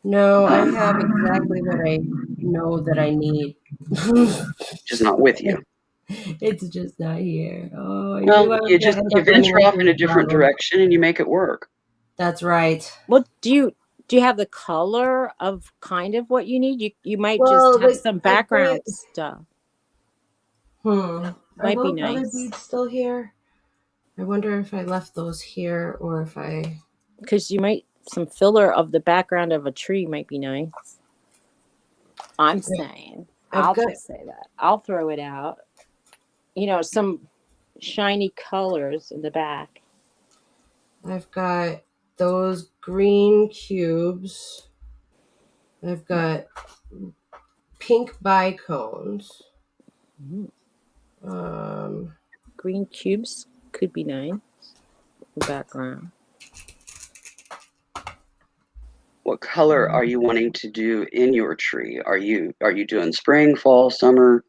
B: No, I have exactly what I know that I need.
C: Just not with you.
B: It's just not here. Oh,
C: you venture off in a different direction and you make it work.
B: That's right.
A: Well, do you have the color of kind of what you need? You might just have some background stuff. Might be nice.
B: Other beads still here? I wonder if I left those here or if I.
A: Because some filler of the background of a tree might be nice. I'm saying. I'll just say that. I'll throw it out. Some shiny colors in the back.
B: I've got those green cubes. I've got pink bicones.
A: Green cubes could be nice. Background.
C: What color are you wanting to do in your tree? Are you doing spring, fall, summer?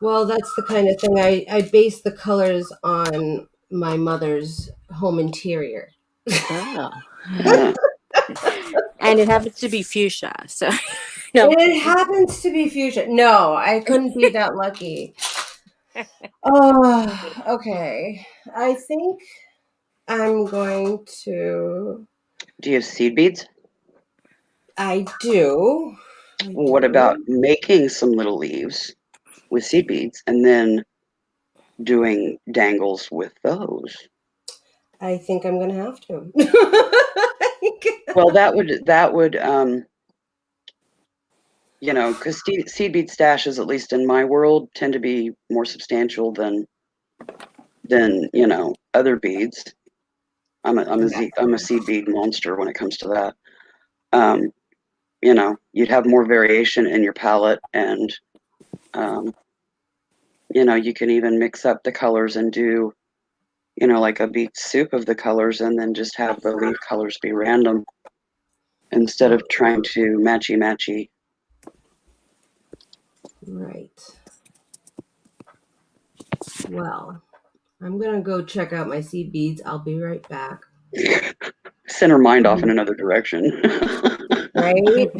B: Well, that's the kind of thing I base the colors on my mother's home interior.
A: Oh. And it happens to be fuchsia, so.
B: No. It happens to be fuchsia. No, I couldn't be that lucky. Oh, okay. I think I'm going to.
C: Do you have seed beads?
B: I do.
C: What about making some little leaves with seed beads and then doing dangles with those?
B: I think I'm going to have to.
C: Well, that would because seed bead stashes, at least in my world, tend to be more substantial than other beads. I'm a seed bead monster when it comes to that. You'd have more variation in your palette, and You can even mix up the colors and do, like a beet soup of the colors, and then just have the leaf colors be random instead of trying to matchy.
B: Right. Well, I'm going to go check out my seed beads. I'll be right back.
C: Send her mind off in another direction.
B: Right?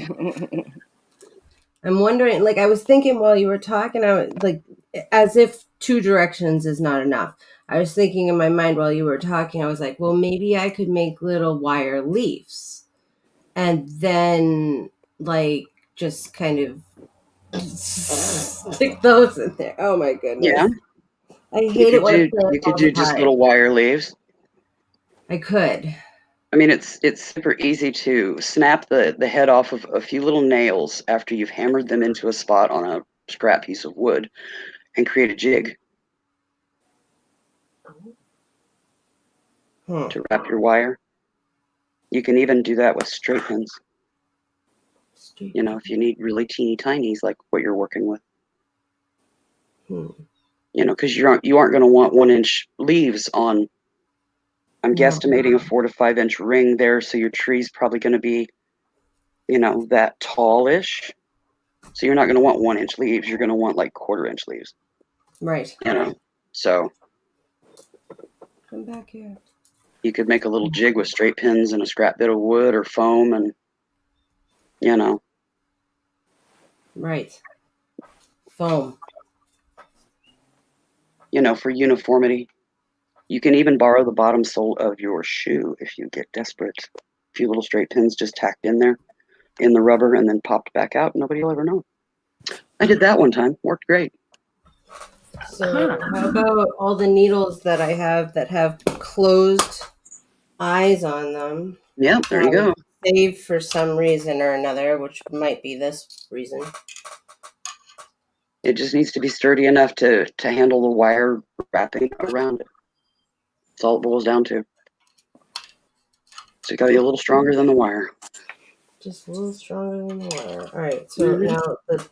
B: I'm wondering, like, I was thinking while you were talking, I was like, as if 2 directions is not enough. I was thinking in my mind while you were talking, I was like, well, maybe I could make little wire leaves and then, like, just kind of stick those in there. Oh my goodness.
C: Yeah.
B: I hate it when a plant
C: You could
B: falls
C: do just
B: apart.
C: little wire leaves.
B: I could.
C: I mean, it's super easy to snap the head off of a few little nails after you've hammered them into a spot on a scrap piece of wood and create a jig to wrap your wire. You can even do that with straight pins. If you need really teeny tinies like what you're working with. Because you aren't going to want 1-inch leaves on. I'm guesstimating a 4 to 5 inch ring there, so your tree's probably going to be, that tallish. So you're not going to want 1-inch leaves. You're going to want like 1/4-inch leaves.
B: Right.
C: So.
B: Come back here.
C: You could make a little jig with straight pins and a scrap bit of wood or foam, and
B: Right. Foam.
C: For uniformity. You can even borrow the bottom sole of your shoe if you get desperate. A few little straight pins just tacked in there in the rubber and then popped back out. Nobody will ever know. I did that one time. Worked great.
B: So how about all the needles that I have that have closed eyes on them?
C: Yeah, there you go.
B: Saved for some reason or another, which might be this reason.
C: It just needs to be sturdy enough to handle the wire wrapping around it. That's all it boils down to. So you got to be a little stronger than the wire.
B: Just a little stronger than the wire. All right. So now the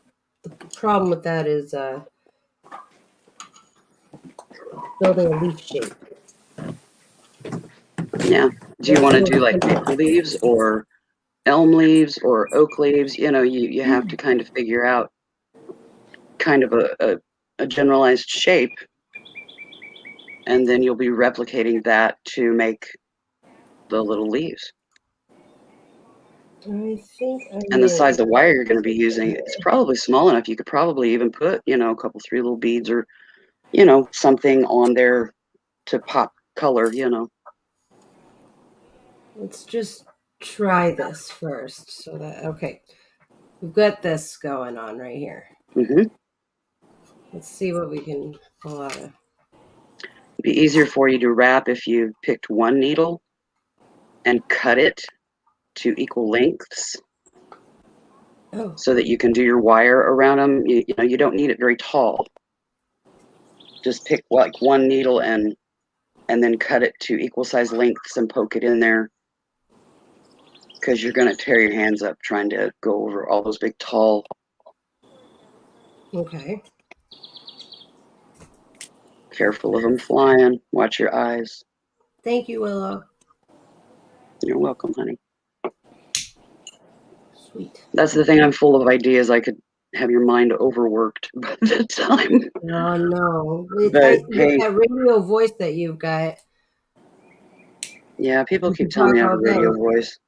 B: problem with that is building a leaf shape.
C: Yeah. Do you want to do like maple leaves or elm leaves or oak leaves? You have to kind of figure out kind of a generalized shape, and then you'll be replicating that to make the little leaves.
B: I think
C: and the size of wire you're going to be using, it's probably small enough. You could probably even put, a couple, 3 little beads or, something on there to pop color,
B: Let's just try this first. So that, okay. We've got this going on right here. Let's see what we can pull out of.
C: It'd be easier for you to wrap if you picked one needle and cut it to equal lengths. So that you can do your wire around them. You don't need it very tall. Just pick like one needle and then cut it to equal size lengths and poke it in there, because you're going to tear your hands up trying to go over all those big tall.
B: Okay.
C: Careful of them flying. Watch your eyes.
B: Thank you, Willow.
C: You're welcome, honey.
B: Sweet.
C: That's the thing. I'm full of ideas. I could have your mind overworked by the time.
B: Oh, no.
C: But, hey,
B: that radio voice that you've got.
C: Yeah, people keep telling me I have a radio voice.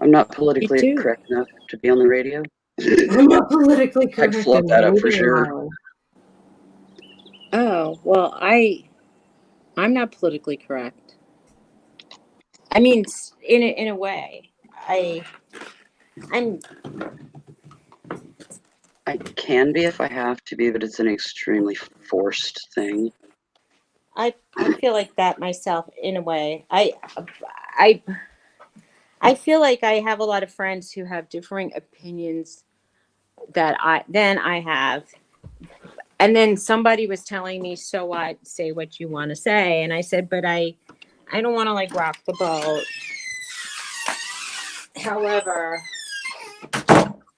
C: I'm not politically correct enough to be on the radio.
B: I'm not politically correct.
C: I'd fluff that up for sure.
A: Oh, well, I'm not politically correct. I mean, in a way, I
C: can be if I have to be, but it's an extremely forced thing.
A: I feel like that myself in a way. I feel like I have a lot of friends who have differing opinions that I have. And then somebody was telling me, so what? Say what you want to say. And I said, but I don't want to like rock the boat. However,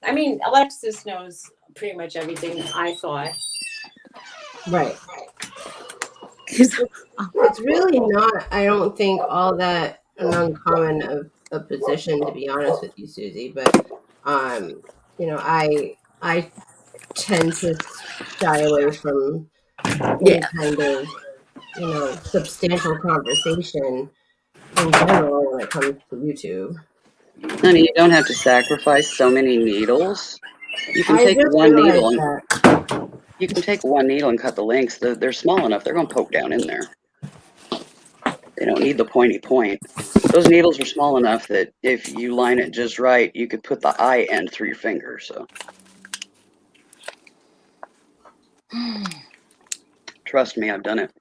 A: I mean, Alexis knows pretty much everything I thought.
B: Right.
A: 'Cause-
B: It's really not, I don't think, all that an uncommon of a position, to be honest with you, Susie. But I tend to shy away from any
A: yeah.
B: kind of substantial conversation in general when it comes to YouTube.
C: Honey, you don't have to sacrifice so many needles. You can
B: I
C: take
B: just
C: one
B: realized
C: needle and
B: that.
C: you can take one needle and cut the links. They're small enough. They're going to poke down in there. They don't need the pointy point. Those needles are small enough that if you line it just right, you could put the eye end through your finger. So trust me, I've done it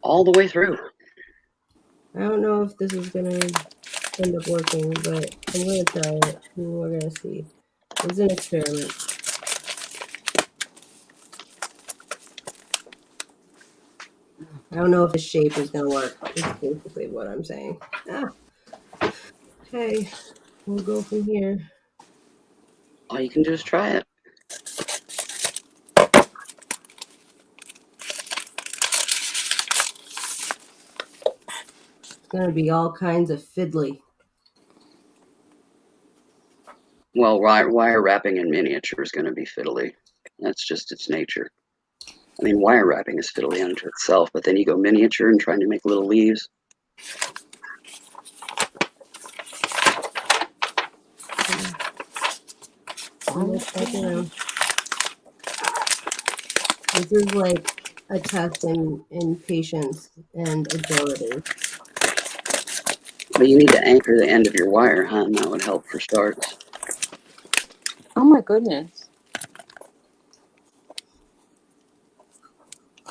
C: all the way through.
B: I don't know if this is gonna end up working, but I'm gonna try it and we're gonna see. It's an experiment. I don't know if the shape is gonna work. That's basically what I'm saying. Okay, we'll go from here.
C: All you can do is try it.
B: It's gonna be all kinds of fiddly.
C: Well, wire wrapping in miniature is going to be fiddly. That's just its nature. I mean, wire wrapping is fiddly unto itself, but then you go miniature and trying to make little leaves.
B: This is like a test in patience and agility.
C: But you need to anchor the end of your wire, huh? And that would help for starts.
A: Oh my goodness.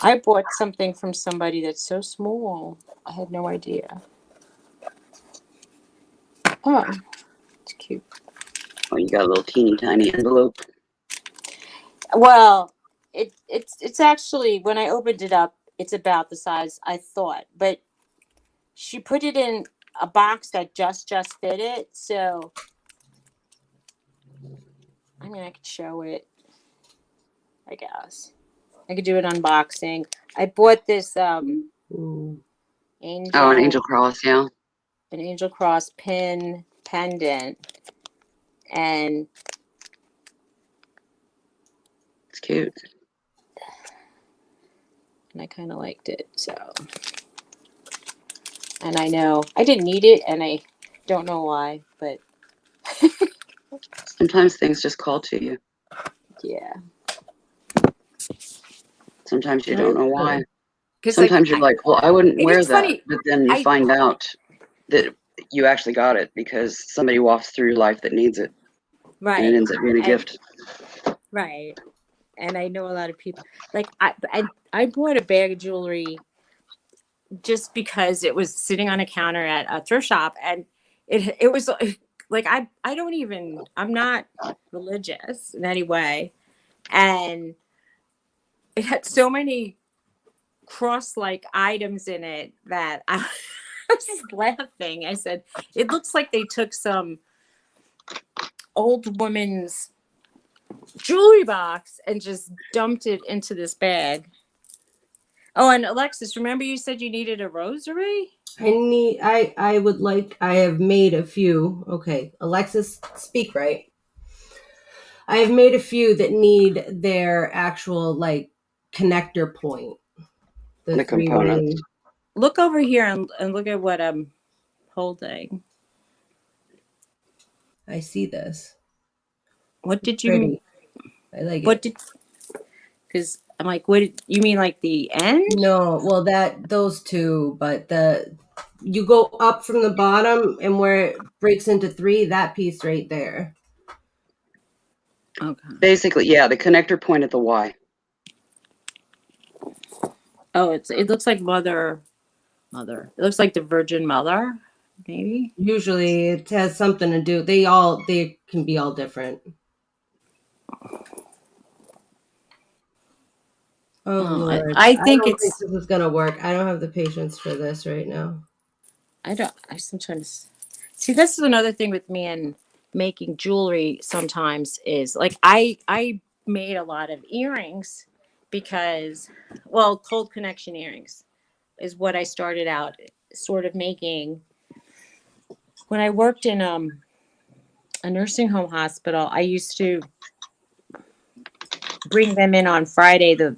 A: I bought something from somebody that's so small. I had no idea. Oh, it's cute.
C: Oh, you got a little teeny tiny envelope.
A: Well, it's actually, when I opened it up, it's about the size I thought, but she put it in a box that just fit it. So I mean, I could show it. I guess I could do an unboxing. I bought this angel.
C: Oh, an angel cross, yeah.
A: An angel cross pin pendant, and
C: It's cute.
A: I kind of liked it. So, and I know I didn't need it, and I don't know why, but
C: Sometimes things just call to you.
A: yeah.
C: Sometimes you don't know why.
A: Because
C: Sometimes you're like, well, I wouldn't wear that.
A: Funny.
C: But then you find out that you actually got it because somebody walks through your life that needs it.
A: Right.
C: And it ends up being a gift.
A: Right. And I know a lot of people. Like, I bought a bag of jewelry just because it was sitting on a counter at a thrift shop. And it was like, I'm not religious in any way. And it had so many cross-like items in it that I was laughing. I said, it looks like they took some old woman's jewelry box and just dumped it into this bag. Oh, and Alexis, remember you said you needed a rosary?
B: I have made a few. Okay, Alexis, speak right. I have made a few that need their actual connector point.
C: The components.
A: Look over here and look at what I'm holding.
B: I see this.
A: What did you?
B: Pretty. I like
A: what
B: it.
A: Did? Because I'm like, what? You mean like the end?
B: No, well those two, but you go up from the bottom and where it breaks into three, that piece right there.
A: Okay.
C: Basically, yeah, the connector point at the Y.
A: Oh, it looks like mother. It looks like the Virgin Mother, maybe.
B: Usually it has something to do. They can be all different. Oh Lord.
A: I think
B: this is gonna work. I don't have the patience for this right now.
A: I sometimes see, this is another thing with me and making jewelry sometimes is like I made a lot of earrings because, well, cold connection earrings is what I started out sort of making when I worked in a nursing home hospital. I used to bring them in on Friday, the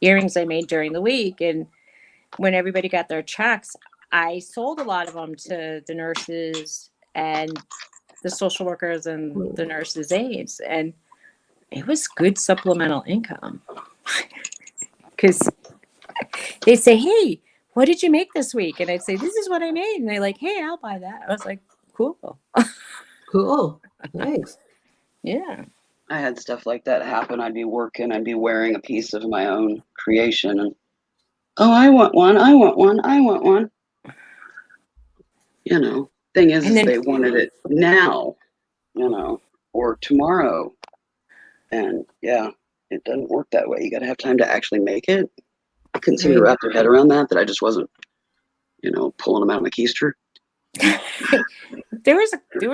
A: earrings I made during the week. And when everybody got their checks, I sold a lot of them to the nurses and the social workers and the nurses' aides. And it was good supplemental income because they'd say, "Hey, what did you make this week?" And I'd say, "This is what I made." And they're like, "Hey, I'll buy that." I was like, "Cool."
B: Cool. Nice.
A: Yeah.
C: I had stuff like that happen. I'd be working, I'd be wearing a piece of my own creation, and oh, I want one, I want one, I want one. Thing is,
A: And then
C: they wanted it now, or tomorrow. And yeah, it doesn't work that way. You got to have time to actually make it. I couldn't seem to wrap their head around that I just wasn't, pulling them out of my keister.
A: there was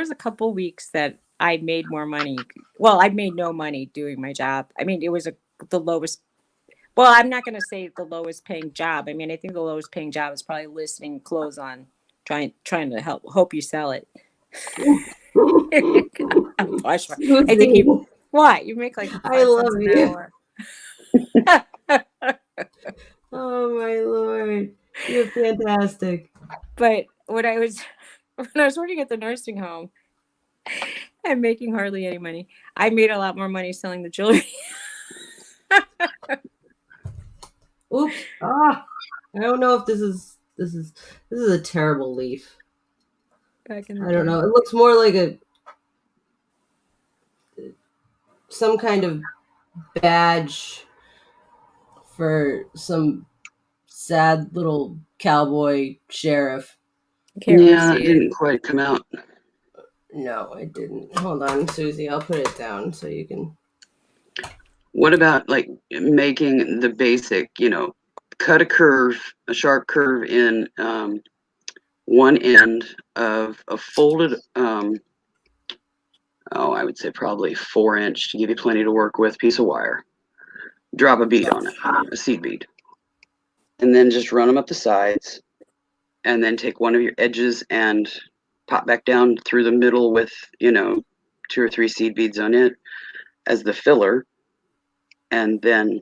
A: a couple weeks that I made more money. Well, I made no money doing my job. I mean, it was the lowest. Well, I'm not going to say the lowest paying job. I mean, I think the lowest paying job is probably listing clothes on, trying to hope you sell it. I'm posh. I think you. Why you make like
B: I
A: 5
B: love
A: cents an
B: you.
A: hour?
B: Oh my Lord. You're fantastic.
A: But when I was working at the nursing home and making hardly any money, I made a lot more money selling the jewelry.
B: Oops. I don't know if this is a terrible leaf.
A: Back in the
B: I don't
A: day.
B: know. It looks more like some kind of badge for some sad little cowboy sheriff.
A: Can't really
C: Yeah,
A: see
C: it
A: it.
C: didn't quite come out.
B: No, it didn't. Hold on, Susie. I'll put it down so you can.
C: What about like making the basic, cut a sharp curve in one end of a folded, I would say probably 4-inch to give you plenty to work with piece of wire. Drop a bead on it, a seed bead, and then just run them up the sides, and then take one of your edges and pop back down through the middle with, 2 or 3 seed beads on it as the filler, and then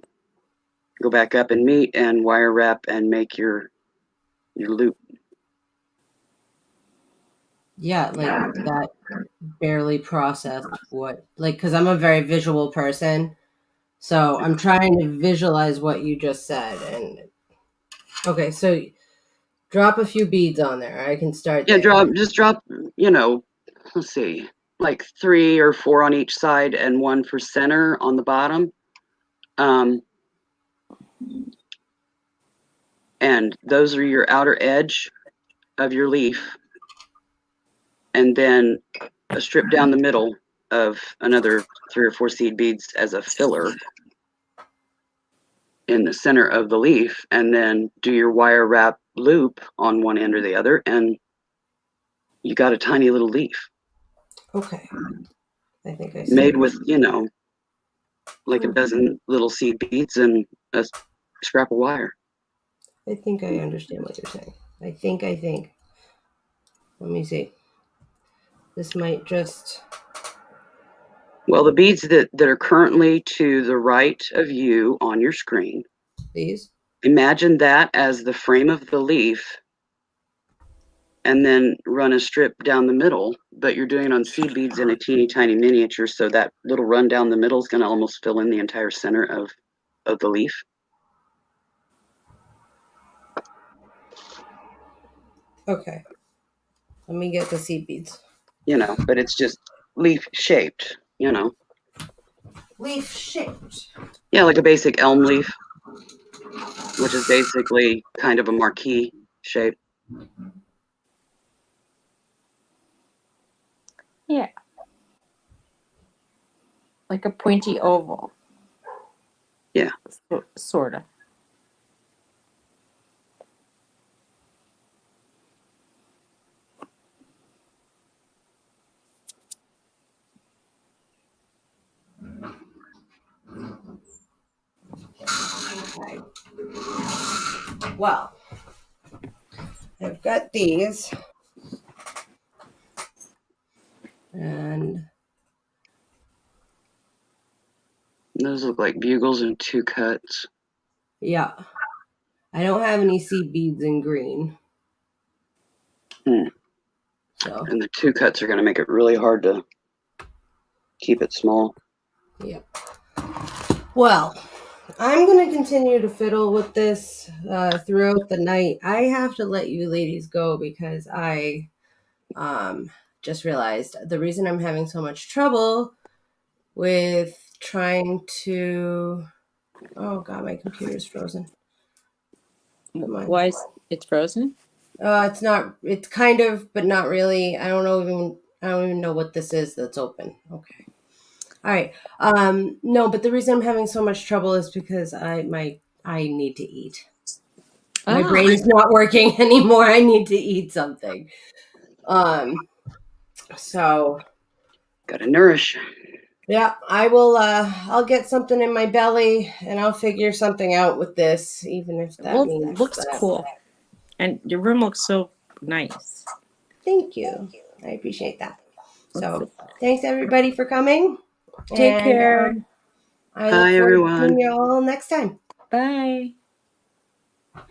C: go back up and meet and wire wrap and make your loop.
B: Yeah, like that barely processed because I'm a very visual person. So I'm trying to visualize what you just said. And okay, so drop a few beads on there. I can start
C: Yeah,
B: there.
C: drop, let's see, like 3 or 4 on each side and 1 for center on the bottom. And those are your outer edge of your leaf. And then a strip down the middle of another 3 or 4 seed beads as a filler in the center of the leaf, and then do your wire wrap loop on one end or the other, and you got a tiny little leaf.
B: Okay. I think I see.
C: Made with, like a dozen little seed beads and a scrap of wire.
B: I think I understand what you're saying. I think. Let me see. This might just.
C: Well, the beads that are currently to the right of you on your screen,
B: These?
C: imagine that as the frame of the leaf, and then run a strip down the middle, but you're doing it on seed beads in a teeny tiny miniature, so that little run down the middle is going to almost fill in the entire center of the leaf.
B: Okay. Let me get the seed beads.
C: But it's just leaf shaped,
B: Leaf shaped.
C: Yeah, like a basic elm leaf, which is basically kind of a marquee shape.
A: Yeah. Like a pointy oval.
C: Yeah.
A: Sort of.
B: Okay. Well, I've got these. And
C: Those look like bugles and two cuts.
B: yeah, I don't have any seed beads in green. So,
C: And the two cuts are going to make it really hard to keep it small.
B: yeah. Well, I'm going to continue to fiddle with this throughout the night. I have to let you ladies go because I just realized the reason I'm having so much trouble with trying to... Oh, God, my computer's frozen. Come on.
A: Why is it's frozen?
B: It's not. It's kind of, but not really. I don't even know what this is that's open. Okay. All right. No, but the reason I'm having so much trouble is because I need to eat. My
A: Ah.
B: brain is not working anymore. I need to eat something. So
C: Got to nourish.
B: yeah, I will. I'll get something in my belly, and I'll figure something out with this, even if that
A: Well,
B: means
A: looks
B: that.
A: cool. And your room looks so nice.
B: Thank you. I appreciate that. So thanks everybody for coming.
A: Take
B: And
A: care.
B: I look
C: Bye,
B: forward to
C: everyone.
B: seeing you all next time.
A: Bye.